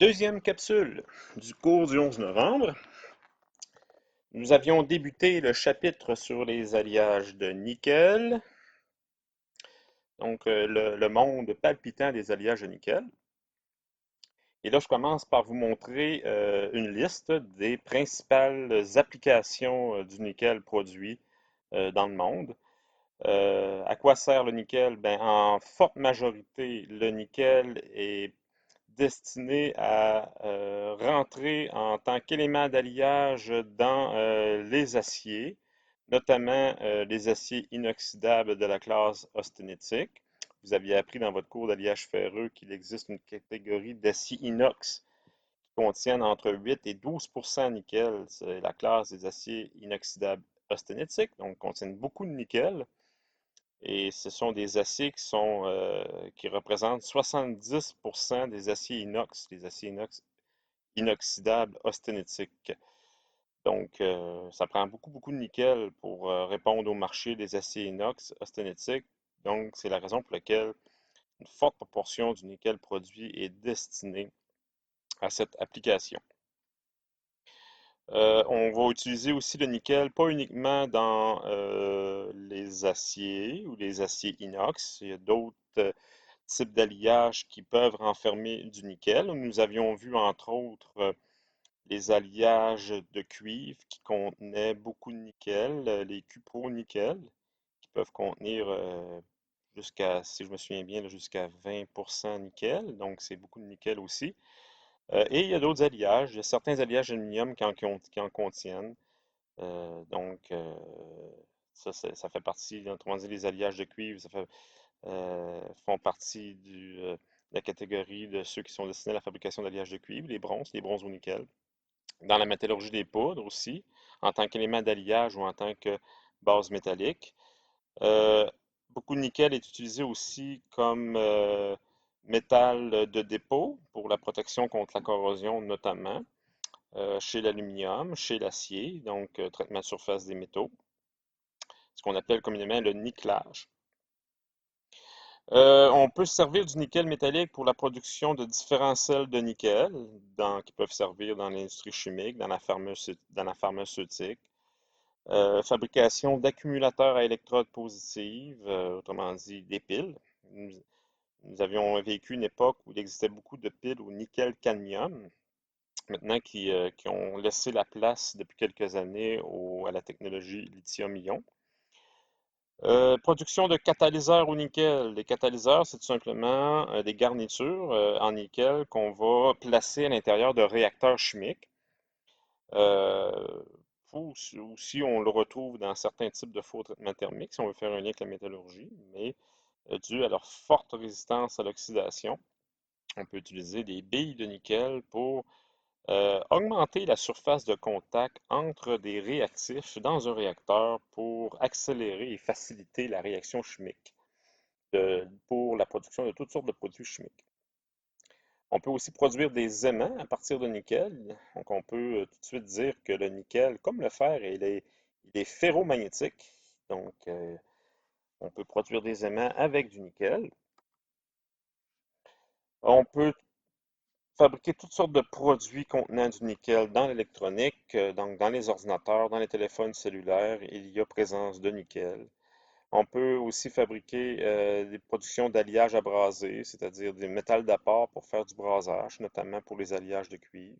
Deuxième capsule du cours du 11 novembre. Nous avions débuté le chapitre sur les alliages de nickel, donc le monde palpitant des alliages de nickel. Et là, je commence par vous montrer une liste des principales applications du nickel produit dans le monde. À quoi sert le nickel? Ben, en forte majorité, le nickel est destiné à rentrer en tant qu'élément d'alliage dans les aciers, notamment les aciers inoxydables de la classe austénitique. Vous aviez appris dans votre cours d'alliage ferreux qu'il existe une catégorie d'aciers inox qui contiennent entre 8 et 12 nickel. C'est la classe des aciers inoxydables austénitiques, donc contiennent beaucoup de nickel. Et ce sont des aciers qui représentent 70% des aciers inox, les aciers inoxydables austénitiques. Donc, ça prend beaucoup de nickel pour répondre au marché des aciers inox austénitiques. Donc, c'est la raison pour laquelle une forte proportion du nickel produit est destinée à cette application. On va utiliser aussi le nickel, pas uniquement dans les aciers ou les aciers inox. Il y a d'autres types d'alliages qui peuvent renfermer du nickel. Nous avions vu entre autres les alliages de cuivre qui contenaient beaucoup de nickel, les cupro-nickel qui peuvent contenir jusqu'à, si je me souviens bien, jusqu'à 20% nickel. Donc c'est beaucoup de nickel aussi. Et il y a d'autres alliages. Il y a certains alliages d'aluminium qui en contiennent. Donc, ça fait partie, autrement dit, les alliages de cuivre, font partie de la catégorie de ceux qui sont destinés à la fabrication d'alliages de cuivre, les bronzes au nickel. Dans la métallurgie des poudres aussi, en tant qu'élément d'alliage ou en tant que base métallique. Euh, Beaucoup de nickel est utilisé aussi comme métal de dépôt pour la protection contre la corrosion notamment, chez l'aluminium, chez l'acier, donc traitement de surface des métaux, ce qu'on appelle communément le nickelage. On peut se servir du nickel métallique pour la production de différents sels de nickel qui peuvent servir dans l'industrie chimique, dans la pharmaceutique, fabrication d'accumulateurs à électrodes positives, autrement dit des piles. Nous, nous avions vécu une époque où il existait beaucoup de piles au nickel-cadmium, maintenant qui ont laissé la place depuis quelques années à la technologie lithium-ion. Production de catalyseurs au nickel. Les catalyseurs, c'est tout simplement des garnitures en nickel qu'on va placer à l'intérieur de réacteurs chimiques. Euh, Aussi, on le retrouve dans certains types de faux traitements thermiques, si on veut faire un lien avec la métallurgie, mais dû à leur forte résistance à l'oxydation, on peut utiliser des billes de nickel pour augmenter la surface de contact entre des réactifs dans un réacteur pour accélérer et faciliter la réaction chimique pour la production de toutes sortes de produits chimiques. On peut aussi produire des aimants à partir de nickel. Donc, on peut tout de suite dire que le nickel, comme le fer, il est ferromagnétique. Donc, on peut produire des aimants avec du nickel. On peut fabriquer toutes sortes de produits contenant du nickel dans l'électronique, donc dans les ordinateurs, dans les téléphones cellulaires, il y a présence de nickel. On peut aussi fabriquer des productions d'alliages à braser, c'est-à-dire des métals d'apport pour faire du brasage, notamment pour les alliages de cuivre.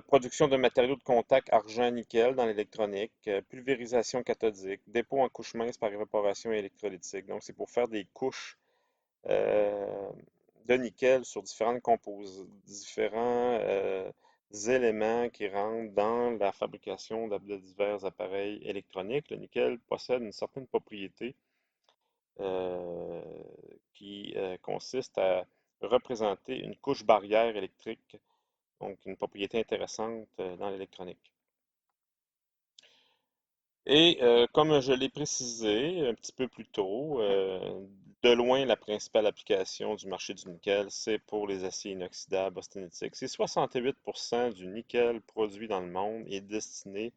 Production de matériaux de contact argent-nickel dans l'électronique, pulvérisation cathodique, dépôt en couche mince par évaporation électrolytique. Donc, c'est pour faire des couches euh, de nickel sur différents éléments qui rentrent dans la fabrication de divers appareils électroniques. Le nickel possède une certaine propriété euh, qui consiste à représenter une couche barrière électrique, donc une propriété intéressante dans l'électronique. Et comme je l'ai précisé un petit peu plus tôt, de loin la principale application du marché du nickel, c'est pour les aciers inoxydables austénitiques. C'est 68% du nickel produit dans le monde est destiné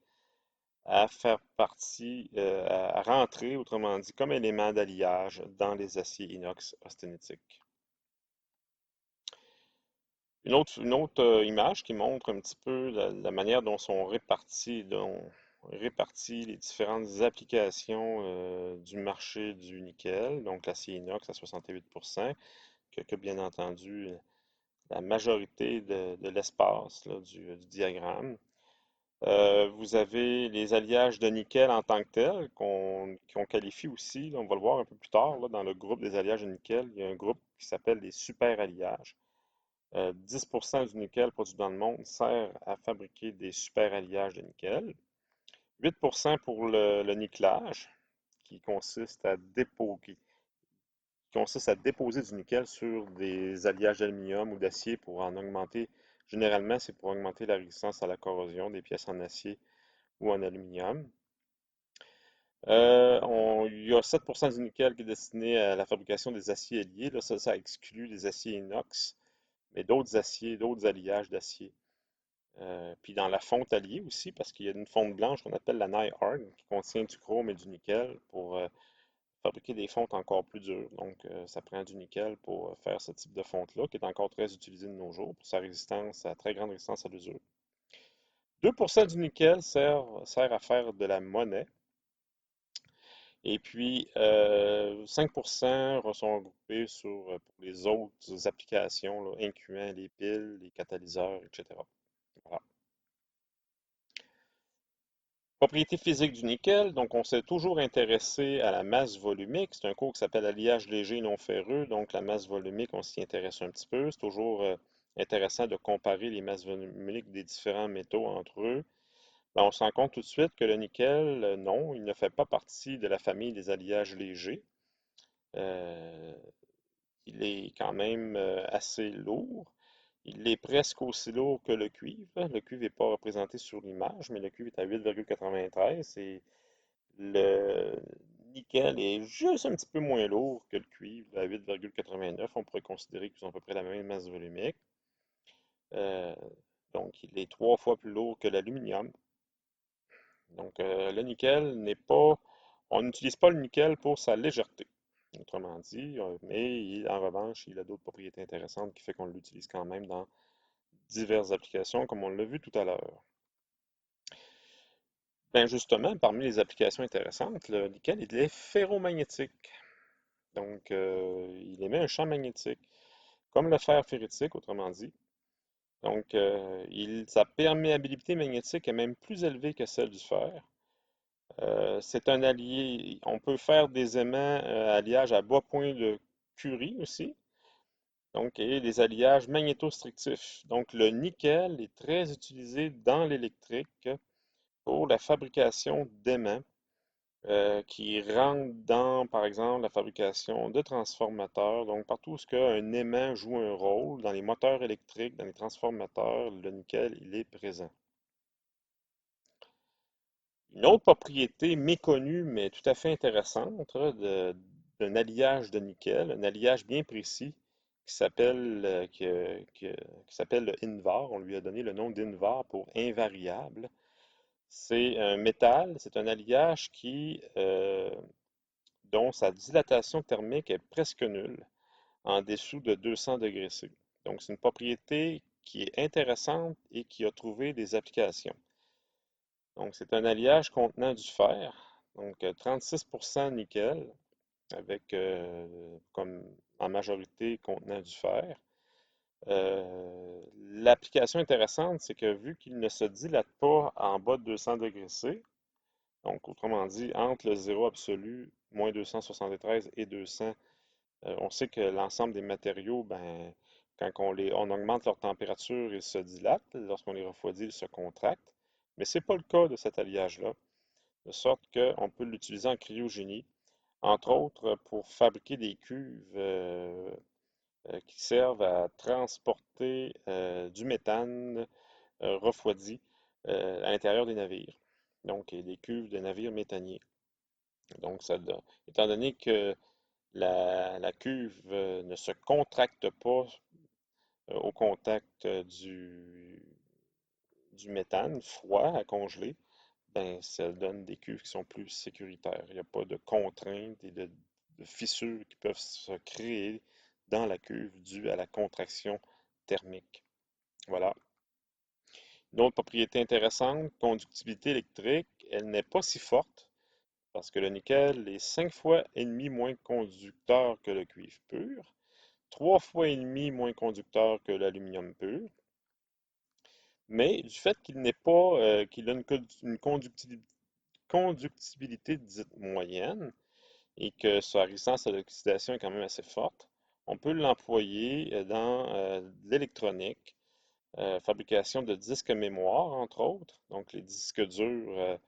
à faire partie, à rentrer, autrement dit, comme élément d'alliage dans les aciers inox austénitiques. Une autre image qui montre un petit peu la manière dont sont réparties les différentes applications du marché du nickel, donc l'acier inox à 68%, qui occupe bien entendu la majorité de l'espace là, du diagramme. Vous avez les alliages de nickel en tant que tels, qu'on qualifie aussi, là, on va le voir un peu plus tard, là, dans le groupe des alliages de nickel, il y a un groupe qui s'appelle les super alliages. 10% du nickel produit dans le monde sert à fabriquer des super alliages de nickel. 8% pour le nickelage, qui consiste à déposer du nickel sur des alliages d'aluminium ou d'acier pour en augmenter. Généralement, c'est pour augmenter la résistance à la corrosion des pièces en acier ou en aluminium. Il y a 7% du nickel qui est destiné à la fabrication des aciers alliés. Là, ça exclut les aciers inox, mais d'autres aciers, d'autres alliages d'acier. Puis dans la fonte alliée aussi, parce qu'il y a une fonte blanche qu'on appelle la NiHard, qui contient du chrome et du nickel pour fabriquer des fontes encore plus dures. Donc, ça prend du nickel pour faire ce type de fonte-là, qui est encore très utilisé de nos jours pour sa résistance, sa très grande résistance à l'usure. 2% du nickel sert à faire de la monnaie. Et puis, 5% sont regroupés pour les autres applications, là, incluant les piles, les catalyseurs, etc. Voilà. Propriété physique du nickel, donc on s'est toujours intéressé à la masse volumique. C'est un cours qui s'appelle alliage léger non ferreux, donc la masse volumique, on s'y intéresse un petit peu. C'est toujours intéressant de comparer les masses volumiques des différents métaux entre eux. Ben, on se rend compte tout de suite que le nickel, non, il ne fait pas partie de la famille des alliages légers. Euh, il est quand même assez lourd. Il est presque aussi lourd que le cuivre. Le cuivre n'est pas représenté sur l'image, mais le cuivre est à 8,93 et le nickel est juste un petit peu moins lourd que le cuivre à 8,89. On pourrait considérer qu'ils ont à peu près la même masse volumique. Euh, donc, il est 3 fois plus lourd que l'aluminium. Donc, le nickel n'est pas. On n'utilise pas le nickel pour sa légèreté, autrement dit, mais en revanche, il a d'autres propriétés intéressantes qui fait qu'on l'utilise quand même dans diverses applications, comme on l'a vu tout à l'heure. Ben justement, parmi les applications intéressantes, le nickel, il est ferromagnétique. Donc, il émet un champ magnétique, comme le fer ferritique, autrement dit. Donc, sa perméabilité magnétique est même plus élevée que celle du fer. C'est un allié. On peut faire des aimants alliages à bas point de Curie aussi. Donc, et des alliages magnétostrictifs. Donc, le nickel est très utilisé dans l'électrique pour la fabrication d'aimants qui rentrent dans, par exemple, la fabrication de transformateurs. Donc, partout où un aimant joue un rôle, dans les moteurs électriques, dans les transformateurs, le nickel, il est présent. Une autre propriété méconnue, mais tout à fait intéressante, là, d'un alliage de nickel, un alliage bien précis qui s'appelle le INVAR. On lui a donné le nom d'INVAR pour invariable. C'est un métal, c'est un alliage dont sa dilatation thermique est presque nulle, en dessous de 200 degrés C. Donc, c'est une propriété qui est intéressante et qui a trouvé des applications. Donc, c'est un alliage contenant du fer, donc 36% nickel, avec comme en majorité contenant du fer. L'application intéressante, c'est que vu qu'il ne se dilate pas en bas de 200 degrés C, donc autrement dit, entre le zéro absolu, moins 273 et 200, on sait que l'ensemble des matériaux, ben, quand on augmente leur température, ils se dilatent. Lorsqu'on les refroidit, ils se contractent. Mais ce n'est pas le cas de cet alliage-là, de sorte qu'on peut l'utiliser en cryogénie, entre autres pour fabriquer des cuves qui servent à transporter du méthane refroidi à l'intérieur des navires. Donc, des cuves de navires méthaniers. Donc, étant donné que la cuve ne se contracte pas au contact du méthane froid à congeler, ben, ça donne des cuves qui sont plus sécuritaires. Il n'y a pas de contraintes et de fissures qui peuvent se créer dans la cuve dues à la contraction thermique. Voilà. Une autre propriété intéressante, conductivité électrique, elle n'est pas si forte parce que le nickel est 5 fois et demi moins conducteur que le cuivre pur, 3 fois et demi moins conducteur que l'aluminium pur, mais du fait qu'il n'est pas, qu'il a une conductibilité dite moyenne et que sa résistance à l'oxydation est quand même assez forte, on peut l'employer dans de l'électronique, fabrication de disques mémoire, entre autres. Donc, les disques durs,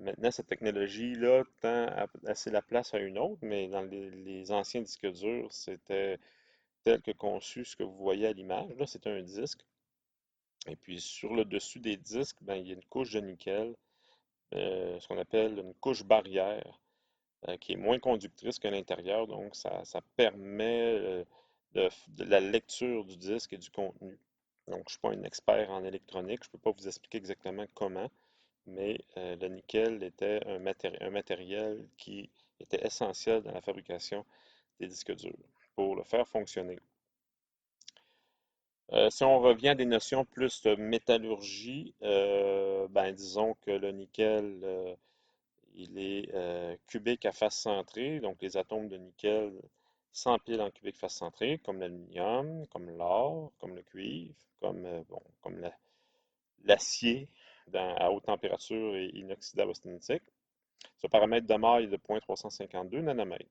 maintenant, cette technologie-là tend à laisser la place à une autre, mais dans les anciens disques durs, c'était tel que conçu ce que vous voyez à l'image. Là, c'est un disque. Et puis, sur le dessus des disques, ben, il y a une couche de nickel, ce qu'on appelle une couche barrière, qui est moins conductrice que l'intérieur. Donc, ça permet de la lecture du disque et du contenu. Donc, je ne suis pas un expert en électronique, je ne peux pas vous expliquer exactement comment, mais le nickel était un matériel qui était essentiel dans la fabrication des disques durs pour le faire fonctionner. Si on revient à des notions plus de métallurgie, ben, disons que le nickel, il est cubique à face centrée, donc les atomes de nickel s'empilent en cubique face centrée, comme l'aluminium, comme l'or, comme le cuivre, comme l'acier à haute température et inoxydable austénitique. Ce paramètre de maille est de 0,352 nanomètres.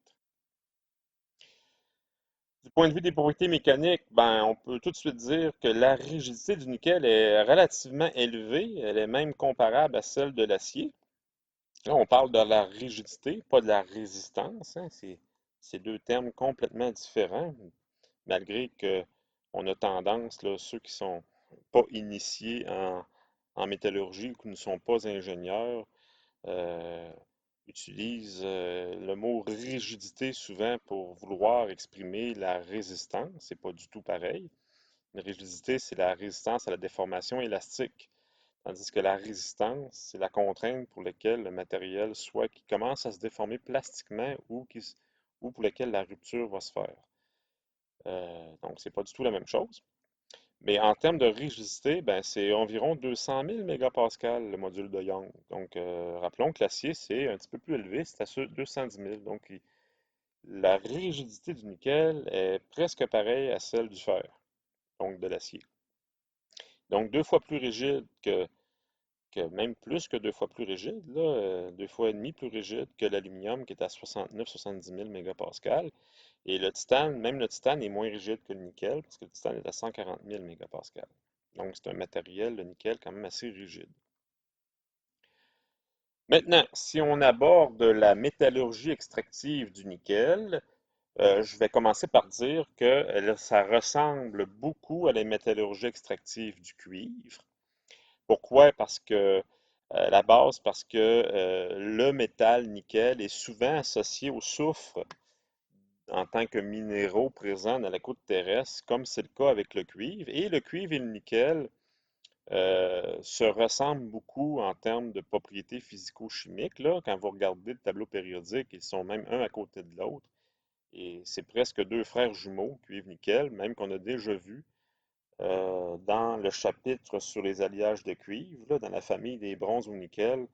Du point de vue des propriétés mécaniques, ben, on peut tout de suite dire que la rigidité du nickel est relativement élevée. Elle est même comparable à celle de l'acier. Là, on parle de la rigidité, pas de la résistance, hein. C'est deux termes complètement différents, malgré que on a tendance, là, ceux qui sont pas initiés en métallurgie ou qui ne sont pas ingénieurs, euh, utilisent le mot rigidité souvent pour vouloir exprimer la résistance. C'est pas du tout pareil. Une rigidité, c'est la résistance à la déformation élastique. Tandis que la résistance, c'est la contrainte pour laquelle le matériel, soit qui commence à se déformer plastiquement ou pour laquelle la rupture va se faire. Donc, c'est pas du tout la même chose. Mais en termes de rigidité, ben, c'est environ 200 000 mégapascales le module de Young. Donc, rappelons que l'acier, c'est un petit peu plus élevé, c'est à 210 000. Donc, la rigidité du nickel est presque pareille à celle du fer, donc de l'acier. Donc, deux fois plus rigide même plus que deux fois plus rigide, là, deux fois et demi plus rigide que l'aluminium qui est à 69-70 000 mégapascales. Et le titane, même le titane est moins rigide que le nickel parce que le titane est à 140 000 mégapascales. Donc c'est un matériel, le nickel, quand même assez rigide. Maintenant, si on aborde la métallurgie extractive du nickel, je vais commencer par dire que ça ressemble beaucoup à la métallurgie extractive du cuivre. Pourquoi? Parce que la base, parce que le métal nickel est souvent associé au soufre en tant que minéraux présents dans la croûte terrestre, comme c'est le cas avec le cuivre. Et le cuivre et le nickel se ressemblent beaucoup en termes de propriétés physico-chimiques. Là, quand vous regardez le tableau périodique, ils sont même un à côté de l'autre. Et c'est presque deux frères jumeaux, cuivre-nickel, même qu'on a déjà vu dans le chapitre sur les alliages de cuivre, là, dans la famille des bronzes au nickel.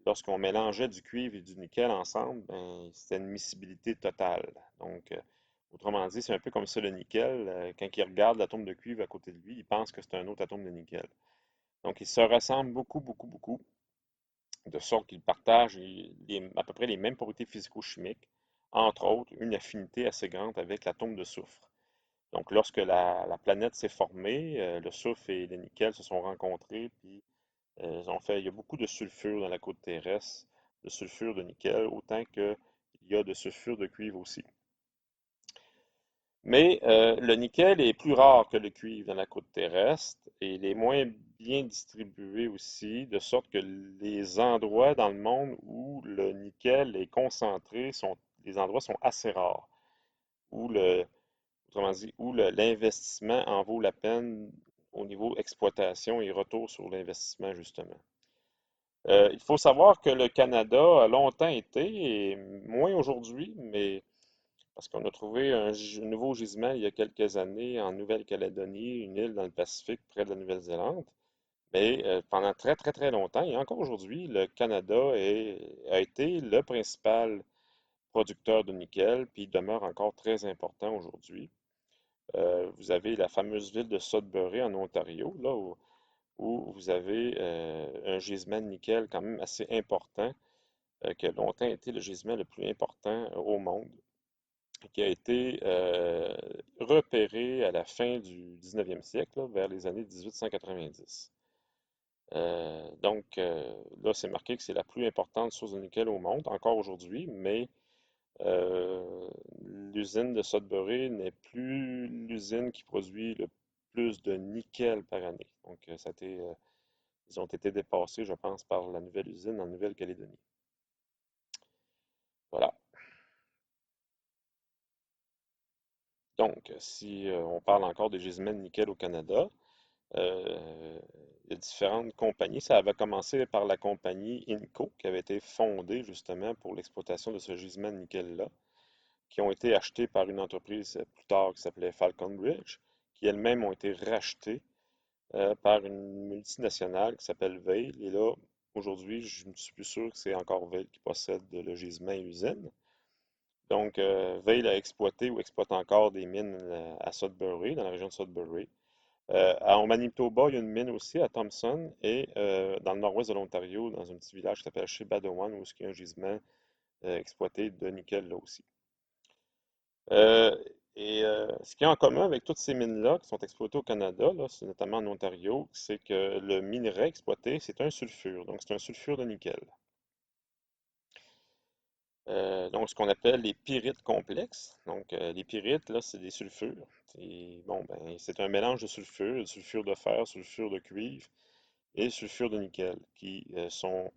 Lorsqu'on mélangeait du cuivre et du nickel ensemble, ben, c'était une miscibilité totale. Donc, autrement dit, c'est un peu comme ça le nickel. Quand il regarde l'atome de cuivre à côté de lui, il pense que c'est un autre atome de nickel. Donc, ils se ressemblent beaucoup, beaucoup, beaucoup, de sorte qu'ils partagent à peu près les mêmes propriétés physico-chimiques, entre autres une affinité assez grande avec l'atome de soufre. Donc, lorsque la planète s'est formée, le soufre et le nickel se sont rencontrés, puis il y a beaucoup de sulfure dans la côte terrestre, de sulfure de nickel, autant qu'il y a de sulfure de cuivre aussi. Mais le nickel est plus rare que le cuivre dans la côte terrestre et il est moins bien distribué aussi, de sorte que les endroits dans le monde où le nickel est concentré les endroits sont assez rares, où autrement dit, où l'investissement en vaut la peine au niveau exploitation et retour sur l'investissement, justement. Il faut savoir que le Canada a longtemps été, et moins aujourd'hui, mais parce qu'on a trouvé un nouveau gisement il y a quelques années en Nouvelle-Calédonie, une île dans le Pacifique près de la Nouvelle-Zélande. Mais pendant très très très longtemps, et encore aujourd'hui, le Canada a été le principal producteur de nickel, puis il demeure encore très important aujourd'hui. Vous avez la fameuse ville de Sudbury en Ontario, là où vous avez un gisement de nickel quand même assez important, qui a longtemps été le gisement le plus important au monde, qui a été repéré à la fin du 19e siècle, là, vers les années 1890. Là, c'est marqué que c'est la plus importante source de nickel au monde, encore aujourd'hui, mais euh, l'usine de Sudbury n'est plus l'usine qui produit le plus de nickel par année. Donc, ils ont été dépassés, je pense, par la nouvelle usine en Nouvelle-Calédonie. Voilà. Donc, si on parle encore des gisements de nickel au Canada, il y a différentes compagnies. Ça avait commencé par la compagnie Inco, qui avait été fondée justement pour l'exploitation de ce gisement de nickel-là, qui ont été achetés par une entreprise plus tard qui s'appelait Falconbridge, qui elles-mêmes ont été rachetées par une multinationale qui s'appelle Vail. Et là, aujourd'hui, je ne suis plus sûr que c'est encore Vail qui possède le gisement et l'usine. Donc, Vail a exploité ou exploite encore des mines à Sudbury, dans la région de Sudbury. En Manitoba, il y a une mine aussi à Thompson et dans le nord-ouest de l'Ontario, dans un petit village qui s'appelle Shibadawan, où il y a un gisement exploité de nickel là aussi. Euh, Ce qu'il y a en commun avec toutes ces mines-là qui sont exploitées au Canada, là, c'est notamment en Ontario, c'est que le minerai exploité, c'est un sulfure, donc c'est un sulfure de nickel. Donc, ce qu'on appelle les pyrites complexes. Donc, les pyrites, là, c'est des sulfures. Et, bon, ben, c'est un mélange de sulfure de fer, sulfure de cuivre et sulfure de nickel, qui sont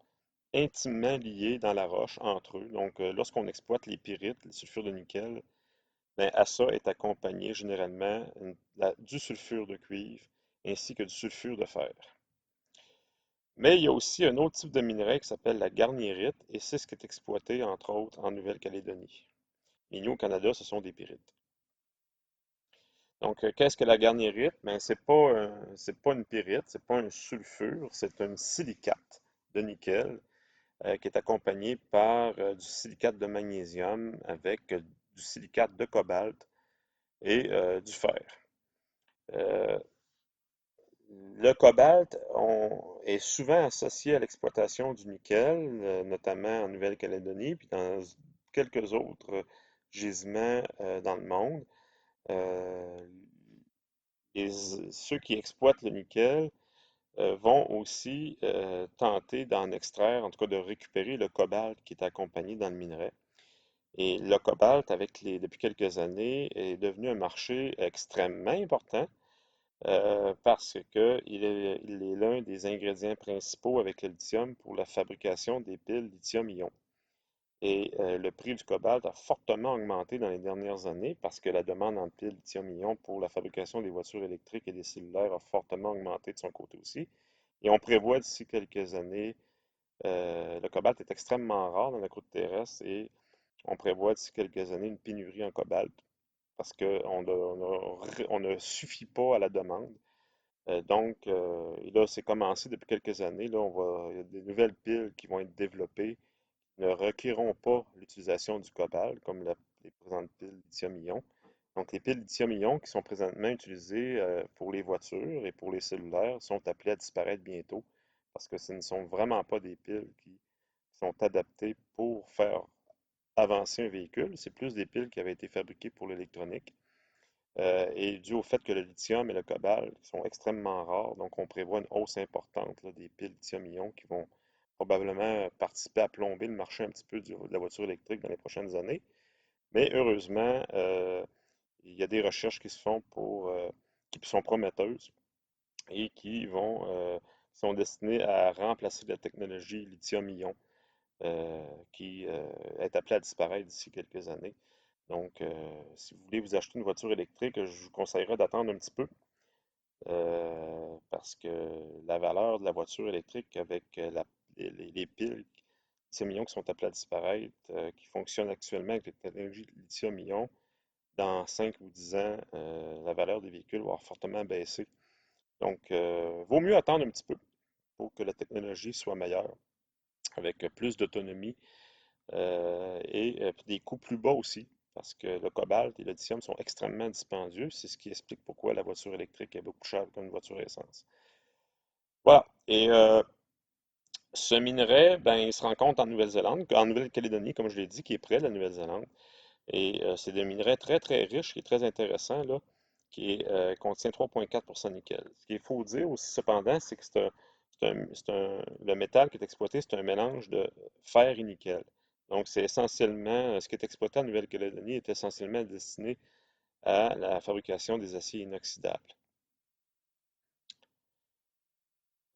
intimement liés dans la roche entre eux. Donc, lorsqu'on exploite les pyrites, les sulfures de nickel, ben, à ça est accompagné généralement du sulfure de cuivre ainsi que du sulfure de fer. Mais il y a aussi un autre type de minerai qui s'appelle la garnierite, et c'est ce qui est exploité entre autres en Nouvelle-Calédonie. Et nous, au Canada, ce sont des pyrites. Donc, qu'est-ce que la garnierite? Ben, c'est pas une pyrite, c'est pas un sulfure, c'est un silicate de nickel qui est accompagné par du silicate de magnésium avec du silicate de cobalt et du fer. Euh, le cobalt est souvent associé à l'exploitation du nickel, notamment en Nouvelle-Calédonie, puis dans quelques autres gisements dans le monde. Euh, Ceux qui exploitent le nickel vont aussi tenter d'en extraire, en tout cas de récupérer le cobalt qui est accompagné dans le minerai. Et le cobalt, depuis quelques années, est devenu un marché extrêmement important parce que il est l'un des ingrédients principaux avec le lithium pour la fabrication des piles lithium-ion. Et le prix du cobalt a fortement augmenté dans les dernières années parce que la demande en piles lithium-ion pour la fabrication des voitures électriques et des cellulaires a fortement augmenté de son côté aussi. Et on prévoit d'ici quelques années, le cobalt est extrêmement rare dans la croûte terrestre et on prévoit d'ici quelques années une pénurie en cobalt parce on ne suffit pas à la demande. Et là, c'est commencé depuis quelques années. Là, il y a des nouvelles piles qui vont être développées qui ne requerront pas l'utilisation du cobalt, comme les présentes piles lithium-ion. Donc, les piles lithium-ion qui sont présentement utilisées pour les voitures et pour les cellulaires sont appelées à disparaître bientôt parce que ce ne sont vraiment pas des piles qui sont adaptées pour faire avancer un véhicule. C'est plus des piles qui avaient été fabriquées pour l'électronique. Et dû au fait que le lithium et le cobalt sont extrêmement rares, donc on prévoit une hausse importante là, des piles lithium-ion qui vont probablement participer à plomber le marché un petit peu de la voiture électrique dans les prochaines années. Mais heureusement, il y a des recherches qui se font qui sont prometteuses et qui sont destinées à remplacer la technologie lithium-ion qui est appelée à disparaître d'ici quelques années. Donc, si vous voulez vous acheter une voiture électrique, je vous conseillerais d'attendre un petit peu parce que la valeur de la voiture électrique avec les piles lithium-ion qui sont appelés à disparaître, qui fonctionnent actuellement avec les technologies de lithium-ion. Dans 5 ou 10 ans, la valeur des véhicules va avoir fortement baissé. Donc, vaut mieux attendre un petit peu pour que la technologie soit meilleure, avec plus d'autonomie et des coûts plus bas aussi, parce que le cobalt et le lithium sont extrêmement dispendieux. C'est ce qui explique pourquoi la voiture électrique est beaucoup plus chère qu'une voiture à essence. Voilà. Et ce minerai, ben, il se rencontre en Nouvelle-Zélande, en Nouvelle-Calédonie, comme je l'ai dit, qui est près de la Nouvelle-Zélande. Et c'est des minerais très, très riches, qui est très intéressant, là, contient 3,4% de nickel. Ce qu'il faut dire aussi, cependant, c'est que le métal qui est exploité, c'est un mélange de fer et nickel. Donc, c'est essentiellement, ce qui est exploité en Nouvelle-Calédonie est essentiellement destiné à la fabrication des aciers inoxydables.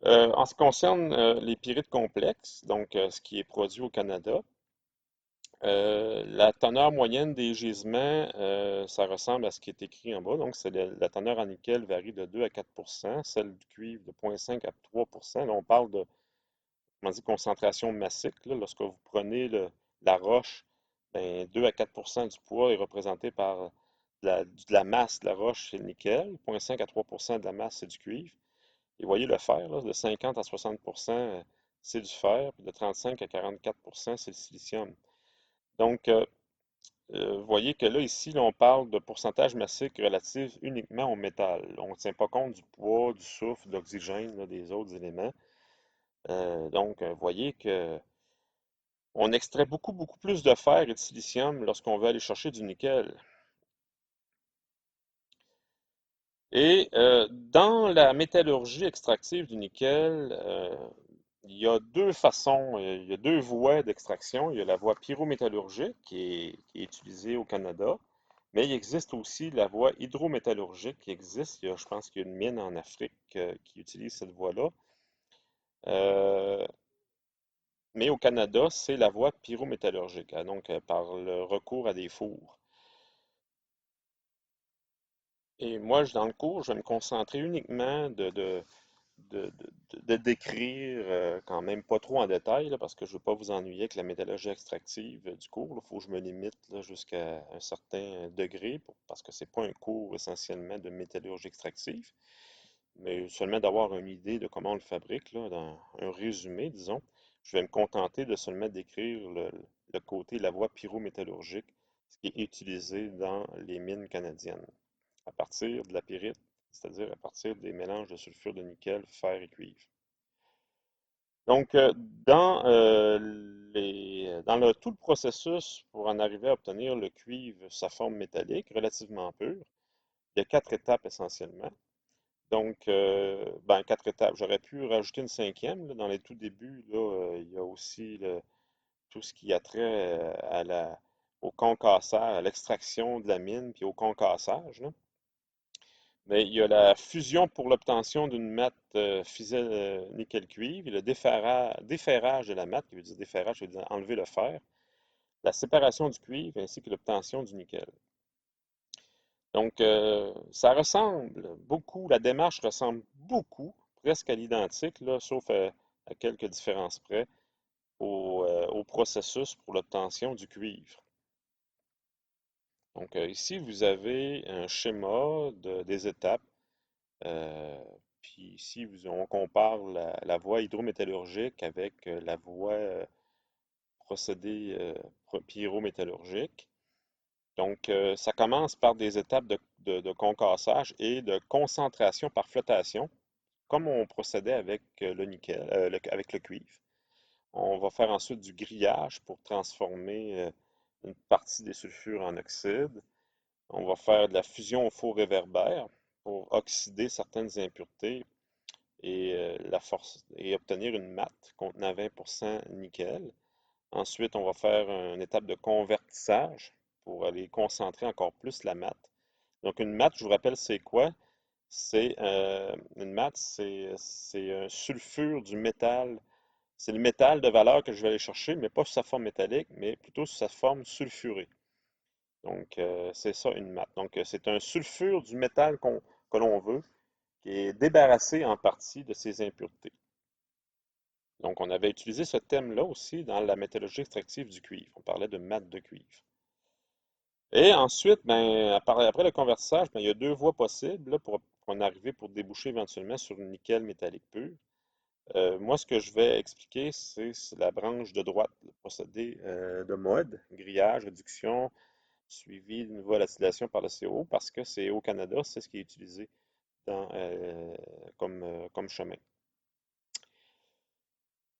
En ce qui concerne les pyrites complexes, donc ce qui est produit au Canada, la teneur moyenne des gisements, ça ressemble à ce qui est écrit en bas. Donc, la teneur en nickel varie de 2 à 4 celle du cuivre de 0,5 à 3. Là, on parle de, comment dire, concentration massique. Là. Lorsque vous prenez la roche, ben, 2 à 4 du poids est représenté par de la masse de la roche, c'est le nickel. 0,5 à 3 de la masse, c'est du cuivre. Et voyez le fer, là, de 50 à 60 c'est du fer. Puis de 35 à 44 c'est le silicium. Donc, vous voyez que là, ici, là, on parle de pourcentage massique relatif uniquement au métal. On ne tient pas compte du poids, du soufre, de l'oxygène, là, des autres éléments. Donc, vous voyez que on extrait beaucoup, beaucoup plus de fer et de silicium lorsqu'on veut aller chercher du nickel. Et dans la métallurgie extractive du nickel, il y a deux façons, il y a deux voies d'extraction. Il y a la voie pyrométallurgique qui est utilisée au Canada, mais il existe aussi la voie hydrométallurgique qui existe. Je pense qu'il y a une mine en Afrique qui utilise cette voie-là. Euh, mais au Canada, c'est la voie pyrométallurgique, hein, donc par le recours à des fours. Et moi, dans le cours, je vais me concentrer uniquement de décrire quand même pas trop en détail, là, parce que je ne veux pas vous ennuyer avec la métallurgie extractive du cours. Il faut que je me limite là, jusqu'à un certain degré, parce que c'est pas un cours essentiellement de métallurgie extractive, mais seulement d'avoir une idée de comment on le fabrique, là, dans un résumé, disons. Je vais me contenter de seulement décrire le côté, la voie pyrométallurgique, ce qui est utilisé dans les mines canadiennes, à partir de la pyrite, c'est-à-dire à partir des mélanges de sulfure de nickel, fer et cuivre. Donc, dans tout le processus pour en arriver à obtenir le cuivre, sa forme métallique, relativement pure, il y a 4 étapes essentiellement. Donc, ben, 4 étapes. J'aurais pu rajouter une cinquième. Là, dans les tout débuts, là, il y a aussi tout ce qui a trait au concassage, à l'extraction de la mine, puis au concassage, là. Mais il y a la fusion pour l'obtention d'une matte fisel nickel-cuivre, et le déferrage de la matte, qui veut dire déferrage, ça veut dire enlever le fer, la séparation du cuivre ainsi que l'obtention du nickel. Donc, ça ressemble beaucoup, la démarche ressemble beaucoup, presque à l'identique, là, sauf à quelques différences près, au processus pour l'obtention du cuivre. Donc, ici, vous avez un schéma des étapes. Euh, Puis ici, on compare la voie hydrométallurgique avec la voie procédé pyrométallurgique. Donc, ça commence par des étapes de concassage et de concentration par flottation, comme on procédait avec le nickel, avec le cuivre. On va faire ensuite du grillage pour transformer une partie des sulfures en oxyde. On va faire de la fusion au four réverbère pour oxyder certaines impuretés et obtenir une matte contenant 20% nickel. Ensuite, on va faire une étape de convertissage pour aller concentrer encore plus la matte. Donc, une matte, je vous rappelle, c'est quoi? Une matte, c'est un sulfure du métal. C'est le métal de valeur que je vais aller chercher, mais pas sous sa forme métallique, mais plutôt sous sa forme sulfurée. Donc, c'est ça une matte. Donc, c'est un sulfure du métal que l'on veut, qui est débarrassé en partie de ses impuretés. Donc, on avait utilisé ce thème-là aussi dans la métallurgie extractive du cuivre. On parlait de matte de cuivre. Et ensuite, ben, après le convertissage, ben, il y a deux voies possibles là, pour en arriver pour déboucher éventuellement sur le nickel métallique pur. Moi, ce que je vais expliquer, c'est la branche de droite, le procédé de mode, grillage, réduction, suivi d'une volatilation par le CO, parce que c'est au Canada, c'est ce qui est utilisé comme chemin.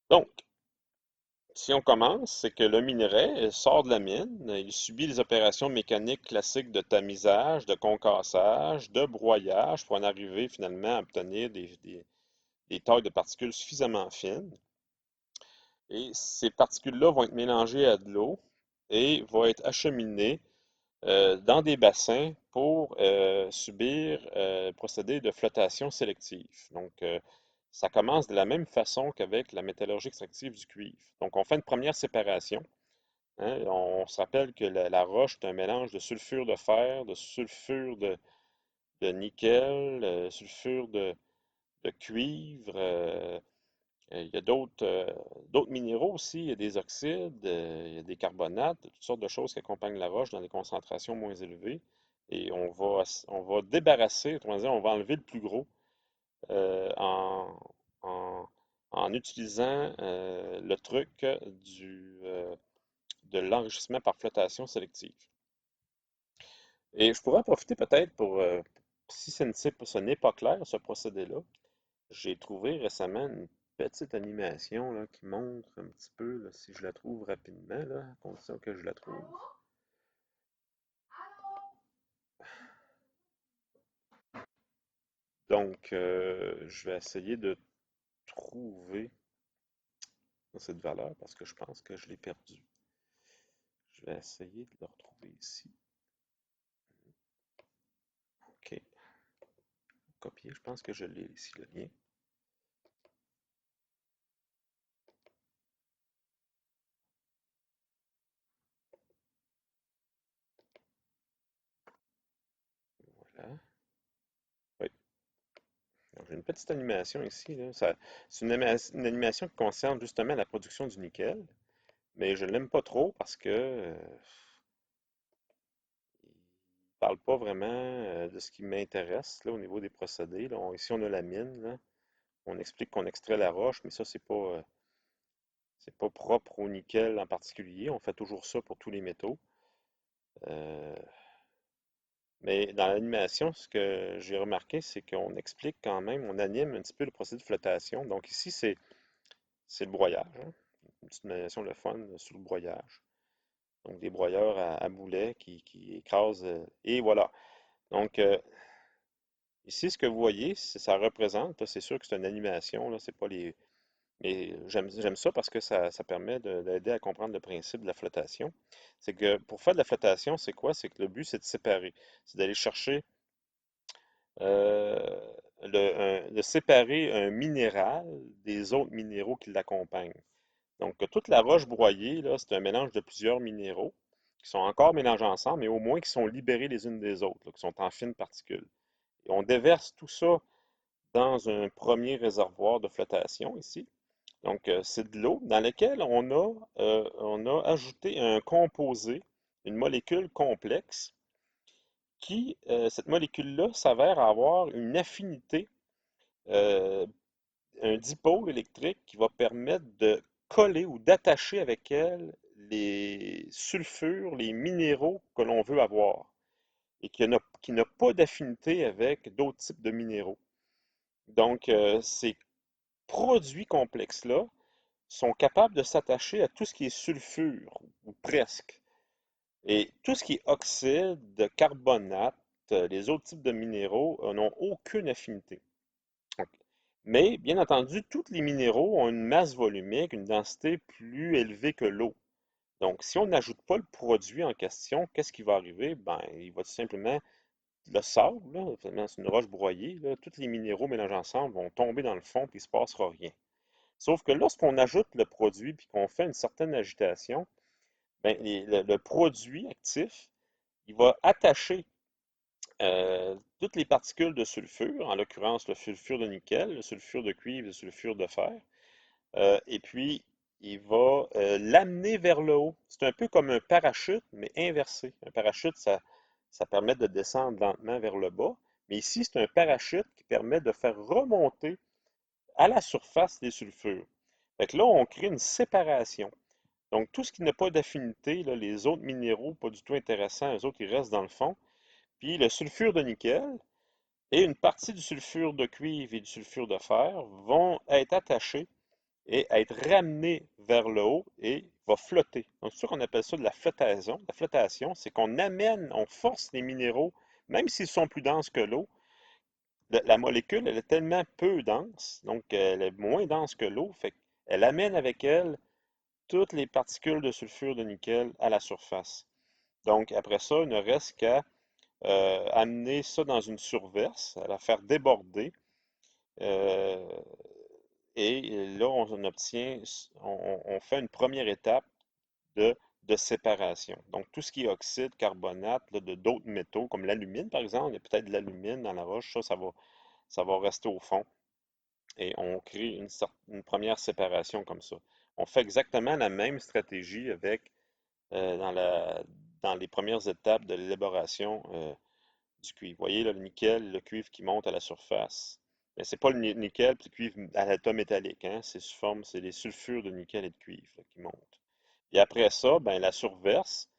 Donc, si on commence, c'est que le minerai sort de la mine, il subit les opérations mécaniques classiques de tamisage, de concassage, de broyage pour en arriver finalement à obtenir des tailles de particules suffisamment fines. Et ces particules-là vont être mélangées à de l'eau et vont être acheminées dans des bassins pour subir le procédé de flottation sélective. Donc, ça commence de la même façon qu'avec la métallurgie extractive du cuivre. Donc, on fait une première séparation. Hein. On se rappelle que la roche est un mélange de sulfure de fer, de sulfure de nickel, sulfure de cuivre. Il y a d'autres minéraux aussi. Il y a des oxydes, il y a des carbonates, toutes sortes de choses qui accompagnent la roche dans des concentrations moins élevées. Et on va débarrasser, autrement dit, on va enlever le plus gros euh, en, en- en utilisant le truc de l'enrichissement par flottation sélective. Et je pourrais en profiter peut-être si ce n'est pas clair, ce procédé-là, j'ai trouvé récemment une petite animation là, qui montre un petit peu, là, si je la trouve rapidement, là, à condition que je la trouve. Donc, je vais essayer de trouver cette valeur parce que je pense que je l'ai perdue. Je vais essayer de la retrouver ici. OK. Copier. Je pense que je l'ai ici, le lien. Voilà. Oui. Donc, j'ai une petite animation ici, là. C'est une animation qui concerne justement la production du nickel, mais je ne l'aime pas trop parce que il parle pas vraiment de ce qui m'intéresse là, au niveau des procédés. Là. Ici, on a la mine. Là. On explique qu'on extrait la roche, mais ça, c'est pas propre au nickel en particulier. On fait toujours ça pour tous les métaux. Euh, mais dans l'animation, ce que j'ai remarqué, c'est qu'on explique quand même, on anime un petit peu le procédé de flottation. Donc ici, c'est le broyage. Hein. Une petite animation le fun sur le broyage. Donc des broyeurs à boulets qui écrasent. Et voilà. Donc, ici, ce que vous voyez, ça représente, là, c'est sûr que c'est une animation, là, c'est pas les. Mais j'aime ça parce que ça permet d'aider à comprendre le principe de la flottation. C'est que pour faire de la flottation, c'est quoi? C'est que le but, c'est de séparer. C'est d'aller chercher, euh, de séparer un minéral des autres minéraux qui l'accompagnent. Donc, toute la roche broyée, là, c'est un mélange de plusieurs minéraux qui sont encore mélangés ensemble, mais au moins qui sont libérés les unes des autres, là, qui sont en fines particules. Et on déverse tout ça dans un premier réservoir de flottation ici. Donc, c'est de l'eau dans laquelle on a ajouté un composé, une molécule complexe, cette molécule-là s'avère avoir une affinité, euh, un dipôle électrique qui va permettre de coller ou d'attacher avec elle les sulfures, les minéraux que l'on veut avoir et qui n'a pas d'affinité avec d'autres types de minéraux. Donc, ces produits complexes-là sont capables de s'attacher à tout ce qui est sulfure, ou presque. Et tout ce qui est oxyde, carbonate, les autres types de minéraux n'ont aucune affinité. Donc, mais, bien entendu, tous les minéraux ont une masse volumique, une densité plus élevée que l'eau. Donc, si on n'ajoute pas le produit en question, qu'est-ce qui va arriver? Ben, il va tout simplement, le sable, là, c'est une roche broyée, là, tous les minéraux mélangés ensemble vont tomber dans le fond, puis il ne se passera rien. Sauf que lorsqu'on ajoute le produit puis qu'on fait une certaine agitation, ben, le produit actif, il va attacher toutes les particules de sulfure, en l'occurrence le sulfure de nickel, le sulfure de cuivre, le sulfure de fer, Et puis, il va l'amener vers le haut. C'est un peu comme un parachute, mais inversé. Un parachute, ça permet de descendre lentement vers le bas. Mais ici, c'est un parachute qui permet de faire remonter à la surface les sulfures. Fait que là, on crée une séparation. Donc, tout ce qui n'a pas d'affinité, là, les autres minéraux, pas du tout intéressants, eux autres, ils restent dans le fond. Puis le sulfure de nickel et une partie du sulfure de cuivre et du sulfure de fer vont être attachés et être ramenés vers le haut et va flotter. Donc, c'est sûr qu'on appelle ça de la flottaison. La flottation, c'est qu'on amène, on force les minéraux, même s'ils sont plus denses que l'eau, la molécule, elle est tellement peu dense, donc elle est moins dense que l'eau, fait qu'elle amène avec elle toutes les particules de sulfure de nickel à la surface. Donc, après ça, il ne reste qu'à amener ça dans une surverse, à la faire déborder. euh, et là, on obtient, on fait une première étape de séparation. Donc, tout ce qui est oxyde, carbonate, là, de d'autres métaux, comme l'alumine, par exemple, il y a peut-être de l'alumine dans la roche, ça va rester au fond. Et on crée une première séparation comme ça. On fait exactement la même stratégie avec dans dans les premières étapes de l'élaboration du cuivre. Vous voyez là, le nickel, le cuivre qui monte à la surface. Mais c'est pas le nickel et le cuivre à l'état métallique, hein, c'est sous forme, c'est les sulfures de nickel et de cuivre là, qui montent. Et après ça, ben, la surverse,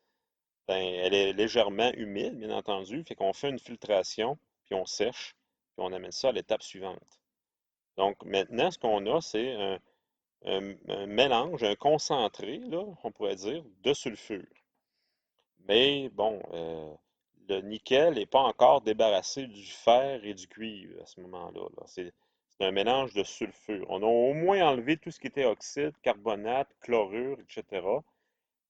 ben, elle est légèrement humide, bien entendu, fait qu'on fait une filtration, puis on sèche, puis on amène ça à l'étape suivante. Donc maintenant, ce qu'on a, c'est un mélange, un concentré, là, on pourrait dire, de sulfure. Mais bon, le nickel n'est pas encore débarrassé du fer et du cuivre à ce moment-là, là. C'est un mélange de sulfure. On a au moins enlevé tout ce qui était oxyde, carbonate, chlorure, etc.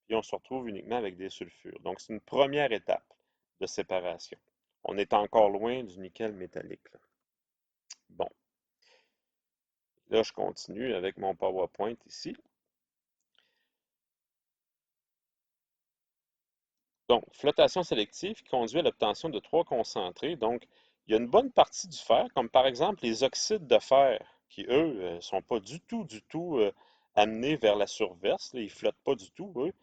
Puis on se retrouve uniquement avec des sulfures. Donc c'est une première étape de séparation. On est encore loin du nickel métallique, là. Bon, là je continue avec mon PowerPoint ici. Donc, flottation sélective qui conduit à l'obtention de trois concentrés. Donc, il y a une bonne partie du fer, comme par exemple les oxydes de fer, qui, eux, ne sont pas du tout amenés vers la surverse. Là, ils ne flottent pas du tout, eux.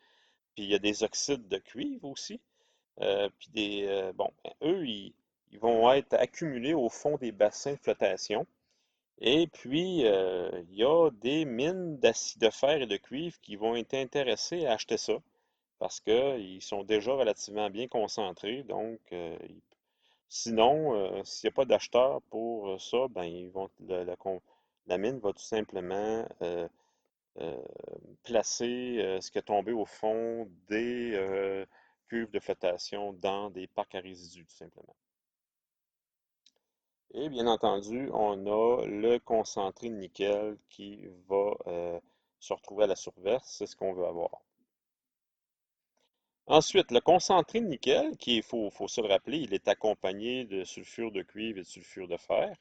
Puis il y a des oxydes de cuivre aussi. Puis bon, ben, eux, ils vont être accumulés au fond des bassins de flotation. Et puis, il y a des mines d'acide de fer et de cuivre qui vont être intéressées à acheter ça parce qu'ils sont déjà relativement bien concentrés. Donc, sinon, s'il n'y a pas d'acheteur pour ça, ben, la mine va tout simplement euh, placer ce qui est tombé au fond des cuves de flottation dans des parcs à résidus, tout simplement. Et bien entendu, on a le concentré de nickel qui va se retrouver à la surface, c'est ce qu'on veut avoir. Ensuite, le concentré de nickel, faut se le rappeler, il est accompagné de sulfure de cuivre et de sulfure de fer.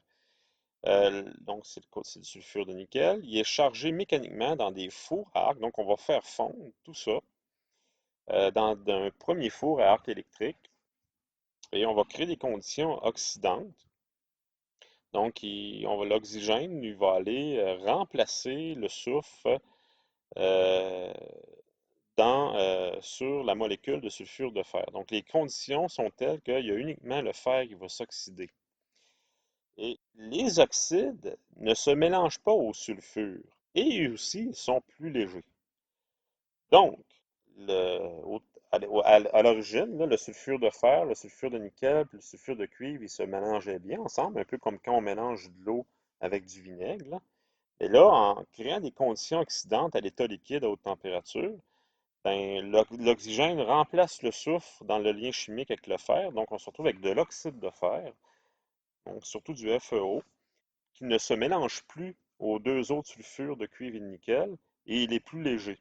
Donc, c'est le sulfure de nickel. Il est chargé mécaniquement dans des fours à arc. Donc, on va faire fondre tout ça dans un premier four à arc électrique et on va créer des conditions oxydantes. Donc, l'oxygène, il va aller remplacer le soufre euh, sur la molécule de sulfure de fer. Donc, les conditions sont telles qu'il y a uniquement le fer qui va s'oxyder. Et les oxydes ne se mélangent pas au sulfure. Et eux aussi, ils sont plus légers. Donc, le- au- à l'origine, là, le sulfure de fer, le sulfure de nickel, puis le sulfure de cuivre, ils se mélangeaient bien ensemble, un peu comme quand on mélange de l'eau avec du vinaigre, là. Et là, en créant des conditions oxydantes à l'état liquide à haute température, ben, l'oxygène remplace le soufre dans le lien chimique avec le fer. Donc, on se retrouve avec de l'oxyde de fer, donc surtout du FeO, qui ne se mélange plus aux deux autres sulfures de cuivre et de nickel, et il est plus léger.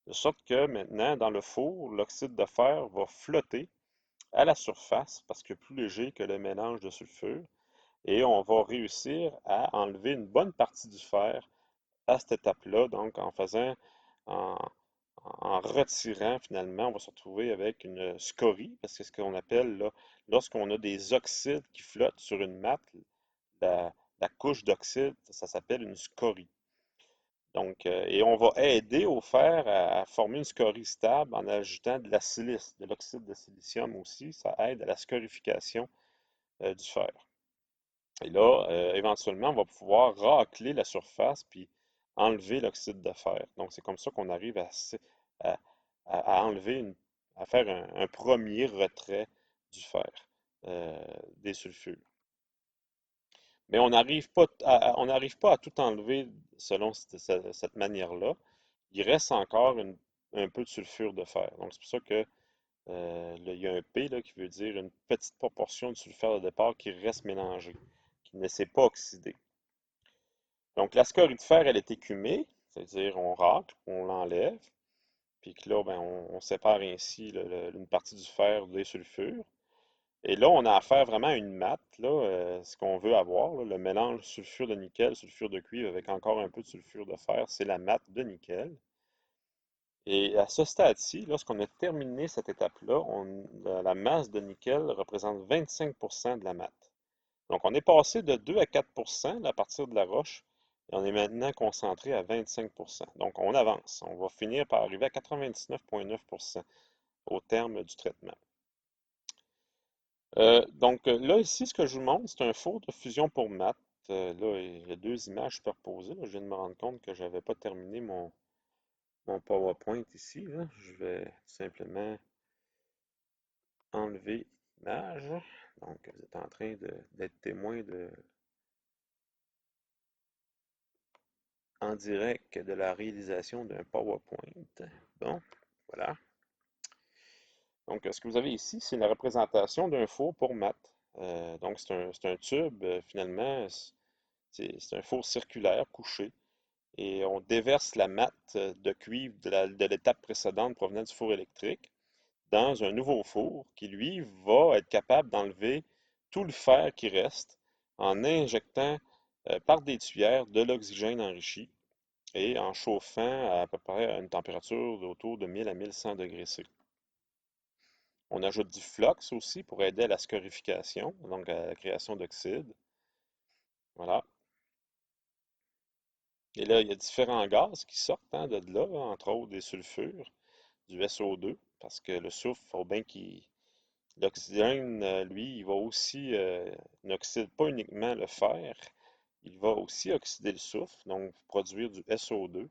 De sorte que maintenant, dans le four, l'oxyde de fer va flotter à la surface parce qu'il est plus léger que le mélange de sulfure, et on va réussir à enlever une bonne partie du fer à cette étape-là, donc en, en retirant finalement, on va se retrouver avec une scorie, parce que c'est ce qu'on appelle là, lorsqu'on a des oxydes qui flottent sur une mate, la, la couche d'oxyde, ça s'appelle une scorie. Donc, et on va aider au fer à former une scorie stable en ajoutant de la silice, de l'oxyde de silicium aussi. Ça aide à la scorification du fer. Et là, éventuellement, on va pouvoir racler la surface puis enlever l'oxyde de fer. Donc, c'est comme ça qu'on arrive à- à enlever à faire un premier retrait du fer, des sulfures. Mais on n'arrive pas à tout enlever selon cette manière-là. Il reste encore un peu de sulfure de fer. Donc, c'est pour ça que là, il y a un P là, qui veut dire une petite proportion de sulfure de départ qui reste mélangée, qui ne s'est pas oxydée. Donc, la scorie de fer, elle est écumée, c'est-à-dire on racle, on l'enlève, puis que là, ben, on sépare ainsi une partie du fer des sulfures. Et là, on a affaire vraiment à une matte, là, ce qu'on veut avoir, là, le mélange sulfure de nickel, sulfure de cuivre avec encore un peu de sulfure de fer, c'est la matte de nickel. Et à ce stade-ci, lorsqu'on a terminé cette étape-là, la masse de nickel représente 25% de la matte. Donc, on est passé de 2 à 4% à partir de la roche et on est maintenant concentré à 25%. Donc, on avance. On va finir par arriver à 99,9% au terme du traitement. Donc, là, ici, ce que je vous montre, c'est un four de fusion pour maths. Là, il y a deux images superposées. Là. Je viens de me rendre compte que je n'avais pas terminé mon PowerPoint ici. Là. Je vais simplement enlever l'image. Donc, vous êtes en train d'être témoin en direct de la réalisation d'un PowerPoint. Bon, voilà. Donc, ce que vous avez ici, c'est la représentation d'un four pour maths. Donc, c'est un tube, finalement, c'est un four circulaire couché. Et on déverse la matte de cuivre de l'étape précédente provenant du four électrique dans un nouveau four qui, lui, va être capable d'enlever tout le fer qui reste en injectant par des tuyères de l'oxygène enrichi et en chauffant à peu près à une température autour de 1000 à 1100 degrés C. On ajoute du flox aussi pour aider à la scorification, donc à la création d'oxyde. Voilà. Et là, il y a différents gaz qui sortent de là, entre autres des sulfures, du SO2, parce que le soufre, il faut bien qu'il. L'oxygène, lui, il va aussi, n'oxyde pas uniquement le fer, il va aussi oxyder le soufre, donc produire du SO2,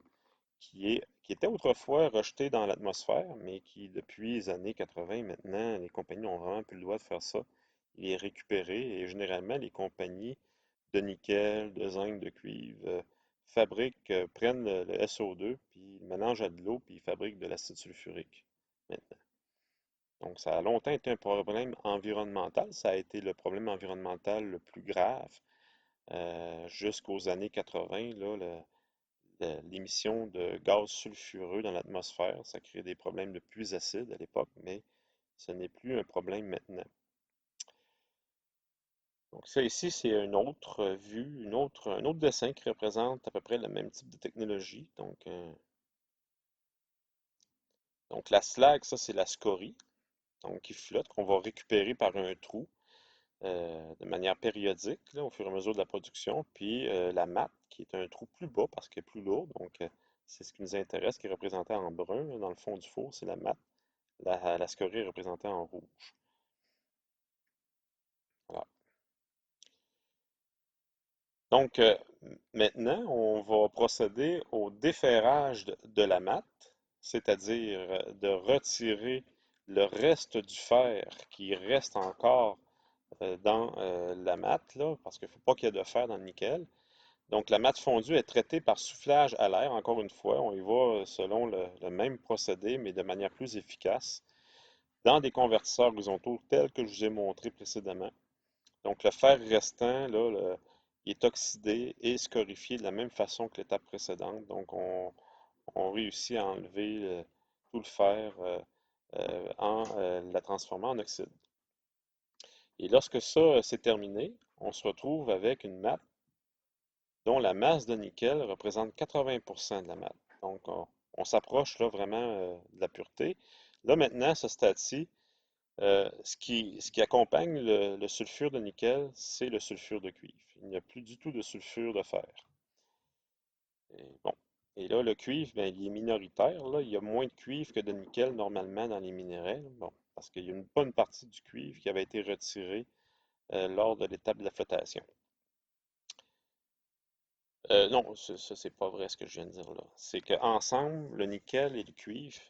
qui était autrefois rejeté dans l'atmosphère, mais qui, depuis les années 80, maintenant, les compagnies n'ont vraiment plus le droit de faire ça. Il est récupéré et généralement, les compagnies de nickel, de zinc, de cuivre fabriquent, prennent le SO2, puis ils le mélangent à de l'eau, puis ils fabriquent de l'acide sulfurique maintenant. Donc, ça a longtemps été un problème environnemental. Ça a été le problème environnemental le plus grave jusqu'aux années 80. Là, l'émission de gaz sulfureux dans l'atmosphère, ça crée des problèmes de pluie acide à l'époque, mais ce n'est plus un problème maintenant. Donc ça ici, c'est une autre vue, un autre dessin qui représente à peu près le même type de technologie. Donc la slag, ça c'est la scorie, donc qui flotte, qu'on va récupérer par un trou de manière périodique là, au fur et à mesure de la production. Puis la matte, qui est un trou plus bas parce qu'elle est plus lourde. Donc c'est ce qui nous intéresse, qui est représenté en brun là, dans le fond du four, c'est la matte. La scorie est représentée en rouge. Voilà. Donc maintenant, on va procéder au déferrage de la matte, c'est-à-dire de retirer le reste du fer qui reste encore dans la matte, là, parce qu'il ne faut pas qu'il y ait de fer dans le nickel. Donc, la matte fondue est traitée par soufflage à l'air. Encore une fois, on y va selon le même procédé, mais de manière plus efficace, dans des convertisseurs horizontaux tels que je vous ai montré précédemment. Donc, le fer restant, là, il est oxydé et scorifié de la même façon que l'étape précédente. Donc, on réussit à enlever tout le fer en la transformant en oxyde. Et lorsque ça c'est terminé, on se retrouve avec une matte dont la masse de nickel représente 80% de la matte. Donc, on s'approche là vraiment de la pureté. Là, maintenant, à ce stade-ci, ce qui accompagne le sulfure de nickel, c'est le sulfure de cuivre. Il n'y a plus du tout de sulfure de fer. Et bon. Et là, le cuivre, ben, il est minoritaire, là. Il y a moins de cuivre que de nickel normalement dans les minerais. Bon, parce qu'il y a une bonne partie du cuivre qui avait été retirée lors de l'étape de la flottation. Non, ça, c'est pas vrai ce que je viens de dire là. C'est qu'ensemble, le nickel et le cuivre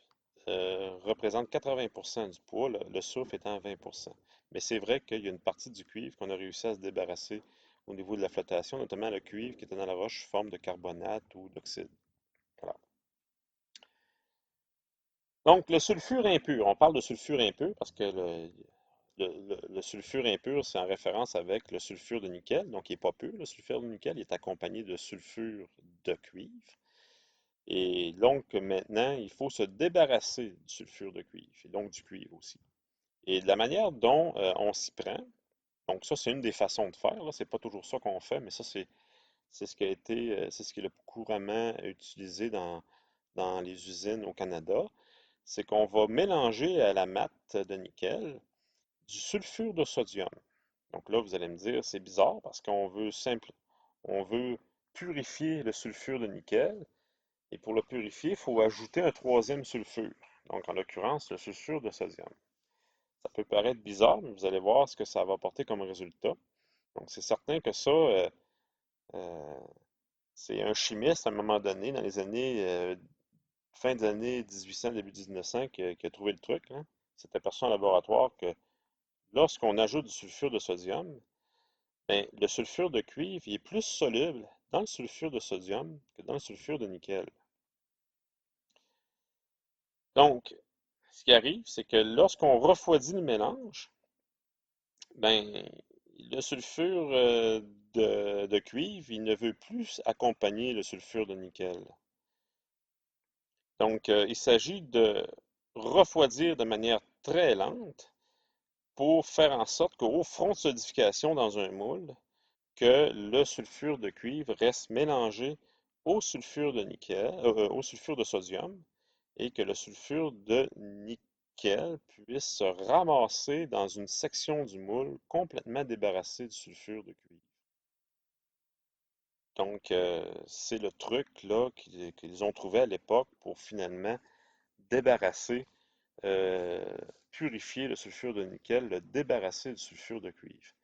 représentent 80% du poids, le soufre étant 20%. Mais c'est vrai qu'il y a une partie du cuivre qu'on a réussi à se débarrasser au niveau de la flottation, notamment le cuivre qui était dans la roche sous forme de carbonate ou d'oxyde. Voilà. Donc, le sulfure impur, on parle de sulfure impur parce que le sulfure impur, c'est en référence avec le sulfure de nickel, donc il n'est pas pur. Le sulfure de nickel il est accompagné de sulfure de cuivre. Et donc, maintenant, il faut se débarrasser du sulfure de cuivre, et donc du cuivre aussi. Et de la manière dont on s'y prend, donc ça, c'est une des façons de faire, là, c'est pas toujours ça qu'on fait, mais ça, c'est ce qui a été, c'est ce qui est le plus couramment utilisé dans les usines au Canada, c'est qu'on va mélanger à la matte de nickel du sulfure de sodium. Donc là, vous allez me dire, c'est bizarre parce on veut purifier le sulfure de nickel, et pour le purifier, il faut ajouter un troisième sulfure, donc en l'occurrence le sulfure de sodium. Ça peut paraître bizarre, mais vous allez voir ce que ça va apporter comme résultat. Donc c'est certain que ça, euh, c'est un chimiste à un moment donné, dans les années, fin des années 1800, début 1900, qui a trouvé le truc, hein. C'est aperçu en laboratoire que lorsqu'on ajoute du sulfure de sodium, ben, le sulfure de cuivre il est plus soluble dans le sulfure de sodium que dans le sulfure de nickel. Donc, ce qui arrive, c'est que lorsqu'on refroidit le mélange, ben, le sulfure de cuivre, il ne veut plus accompagner le sulfure de nickel. Donc, il s'agit de refroidir de manière très lente pour faire en sorte qu'au front de solidification dans un moule, que le sulfure de cuivre reste mélangé au sulfure de nickel, au sulfure de sodium, et que le sulfure de nickel puisse se ramasser dans une section du moule complètement débarrassée du sulfure de cuivre. Donc, c'est le truc là qu'ils ont trouvé à l'époque pour finalement débarrasser, euh, purifier le sulfure de nickel, le débarrasser du sulfure de cuivre.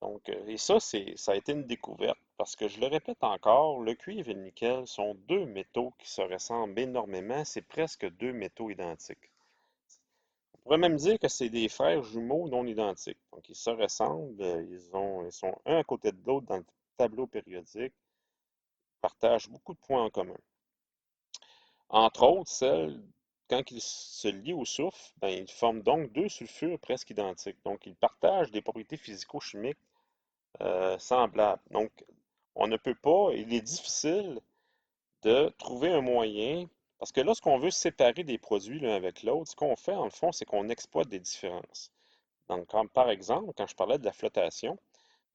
Donc, et ça, ça a été une découverte parce que je le répète encore, le cuivre et le nickel sont deux métaux qui se ressemblent énormément. C'est presque deux métaux identiques. On pourrait même dire que c'est des frères jumeaux non identiques. Donc, ils se ressemblent, ils sont un à côté de l'autre dans le tableau périodique, partagent beaucoup de points en commun. Entre autres, quand ils se lient au soufre, ben, ils forment donc deux sulfures presque identiques. Donc, ils partagent des propriétés physico-chimiques semblables. Donc, on ne peut pas, il est difficile de trouver un moyen, parce que lorsqu'on veut séparer des produits l'un avec l'autre, ce qu'on fait, en le fond, c'est qu'on exploite des différences. Donc, comme par exemple, quand je parlais de la flottation,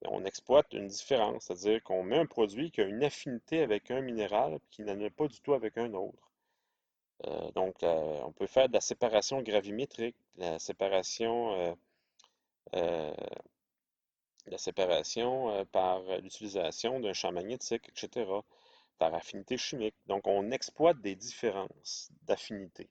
ben, on exploite une différence, c'est-à-dire qu'on met un produit qui a une affinité avec un minéral qui n'en a pas du tout avec un autre. Donc, on peut faire de la séparation gravimétrique, euh, la séparation par l'utilisation d'un champ magnétique, etc., par affinité chimique. Donc, on exploite des différences d'affinité.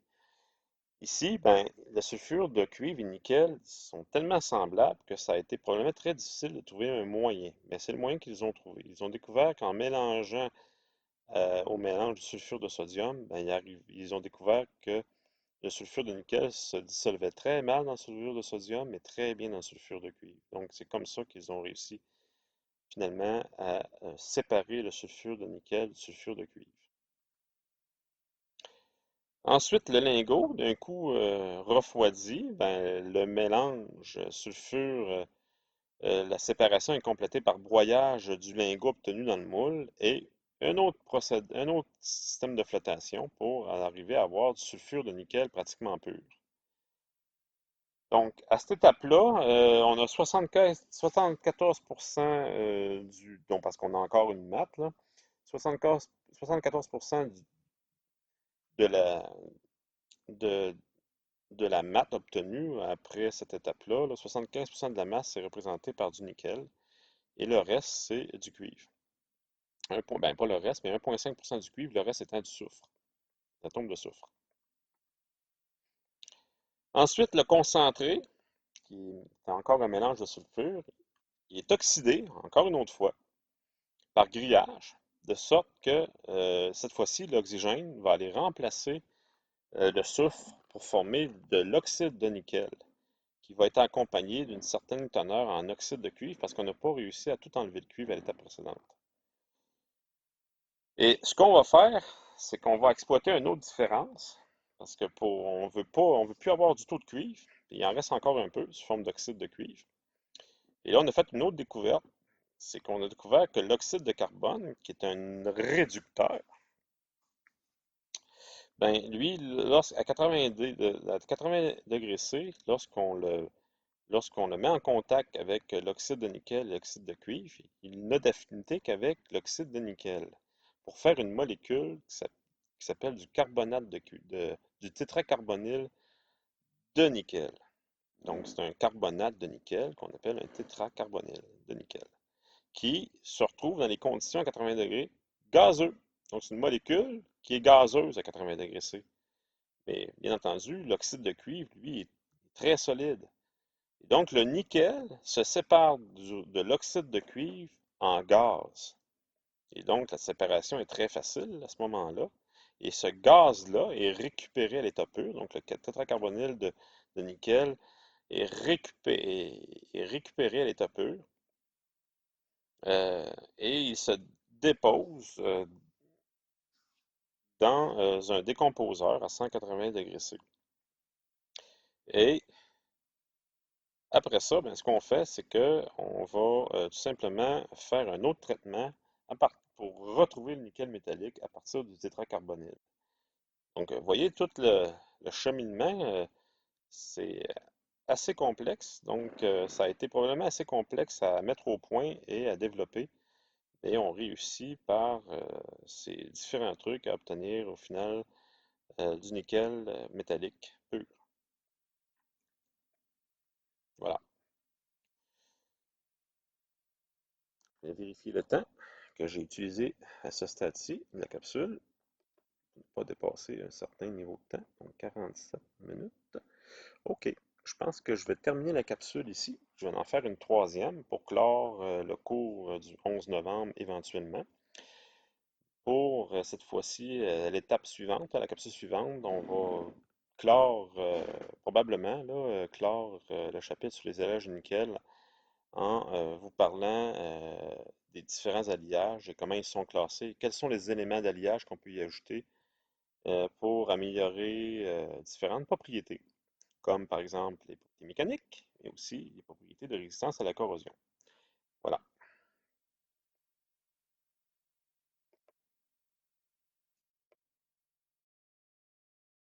Ici, ben, le sulfure de cuivre et nickel sont tellement semblables que ça a été probablement très difficile de trouver un moyen. Mais c'est le moyen qu'ils ont trouvé. Ils ont découvert qu'en mélangeant au mélange du sulfure de sodium, ben, ils ont découvert que le sulfure de nickel se dissolvait très mal dans le sulfure de sodium, mais très bien dans le sulfure de cuivre. Donc, c'est comme ça qu'ils ont réussi finalement à séparer le sulfure de nickel du sulfure de cuivre. Ensuite, le lingot, d'un coup refroidi, ben, le mélange sulfure, la séparation est complétée par broyage du lingot obtenu dans le moule et un autre système de flottation pour arriver à avoir du sulfure de nickel pratiquement pur. Donc, à cette étape-là, on a 74% donc parce qu'on a encore une matte, là, 74% de la, de, de la matte obtenue après cette étape-là. 75% de la masse est représentée par du nickel et le reste, c'est du cuivre. Ben, pas le reste, mais 1,5% du cuivre, le reste étant du soufre, l'atome de soufre. Ensuite, le concentré, qui est encore un mélange de sulfure, il est oxydé, encore une autre fois, par grillage, de sorte que cette fois-ci, l'oxygène va aller remplacer le soufre pour former de l'oxyde de nickel, qui va être accompagné d'une certaine teneur en oxyde de cuivre parce qu'on n'a pas réussi à tout enlever le cuivre à l'étape précédente. Et ce qu'on va faire, c'est qu'on va exploiter une autre différence parce que on veut plus avoir du tout de cuivre. Il en reste encore un peu sous forme d'oxyde de cuivre. Et là, on a fait une autre découverte, c'est qu'on a découvert que l'oxyde de carbone, qui est un réducteur, ben lui, à 80 degrés C, lorsqu'on le met en contact avec l'oxyde de nickel et l'oxyde de cuivre, il n'a d'affinité qu'avec l'oxyde de nickel pour faire une molécule qui s'appelle du carbonate du tétracarbonyl de nickel. Donc, c'est un carbonate de nickel qu'on appelle un tétracarbonyl de nickel, qui se retrouve dans les conditions à 80 degrés gazeux. Donc, c'est une molécule qui est gazeuse à 80 degrés C. Mais bien entendu, l'oxyde de cuivre, lui, est très solide. Et donc, le nickel se sépare de l'oxyde de cuivre en gaz. Et donc, la séparation est très facile à ce moment-là. Et ce gaz-là est récupéré à l'état pur. Donc, le tétracarbonyl de nickel est récupéré à l'état pur. Et il se dépose dans un décomposeur à 180 degrés C. Et après ça, ben, ce qu'on fait, c'est qu'on va tout simplement faire un autre traitement pour retrouver le nickel métallique à partir du tétracarbonyle. Donc, vous voyez, tout le cheminement, c'est assez complexe. Donc, ça a été probablement assez complexe à mettre au point et à développer. Et on réussit par ces différents trucs à obtenir au final du nickel métallique pur. Voilà. Je vais vérifier le temps que j'ai utilisé à ce stade-ci de la capsule. Ne pas dépasser un certain niveau de temps, donc 47 minutes. OK. Je pense que je vais terminer la capsule ici. Je vais en faire une troisième pour clore le cours du 11 novembre éventuellement. Pour cette fois-ci, l'étape suivante, la capsule suivante, on va clore, probablement, là, clore le chapitre sur les alliages de nickel en vous parlant des différents alliages et comment ils sont classés, quels sont les éléments d'alliage qu'on peut y ajouter pour améliorer différentes propriétés, comme par exemple les propriétés mécaniques, mais aussi les propriétés de résistance à la corrosion.